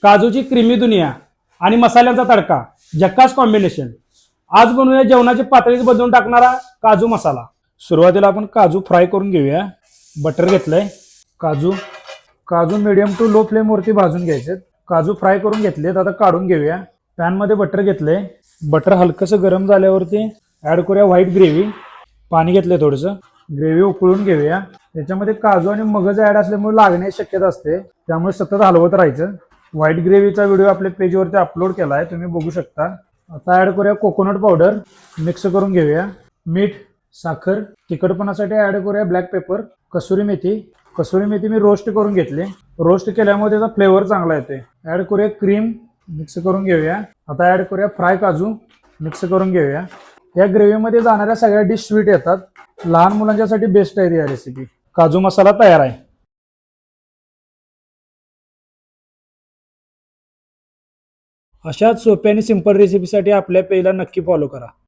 काजूची क्रीमी दुनिया आणि मसाल्यांचा तडका, झक्कास कॉम्बिनेशन. आज बनवूया जेवणाची पातळीच बदलून टाकणारा काजू मसाला. सुरुवातीला आपण काजू फ्राय करून घेऊया. बटर घेतलंय. काजू काजू मिडियम टू लो फ्लेम वरती भाजून घ्यायचे. काजू फ्राय करून घेतलेत, आता काढून घेऊया. पॅन मध्ये बटर घेतलंय. बटर हलकंसं गरम झाल्यावरती ऍड करूया व्हाईट ग्रेव्ही. पाणी घेतलंय थोडंसं. ग्रेव्ही उकळून घेऊया. त्याच्यामध्ये काजू आणि मगज ऍड असल्यामुळे लागण्याची शक्यता असते, त्यामुळे सतत हलवत राहायचं. व्हाईट ग्रेव्हीचा व्हिडिओ आपल्या पेजवरती अपलोड केला आहे, तुम्ही बघू शकता. आता ऍड करूया कोकोनट पावडर. मिक्स करून घेऊया. मीठ, साखर, तिखटपणासाठी ऍड करूया ब्लॅक पेपर, कसुरी मेथी. कसुरी मेथी मी रोस्ट करून घेतली. रोस्ट केल्यामुळे त्याचा फ्लेवर चांगला येते. ऍड करूया क्रीम. मिक्स करून घेऊया. आता ऍड करूया फ्राय काजू. मिक्स करून घेऊया. या ग्रेव्हीमध्ये जाणाऱ्या सगळ्या डिश स्वीट येतात. लहान मुलांच्यासाठी बेस्ट आहे या रेसिपी. काजू मसाला तयार आहे. अशाच सोप्या आणि सिंपल रेसिपीसाठी आपल्या पेजला नक्की फॉलो करा.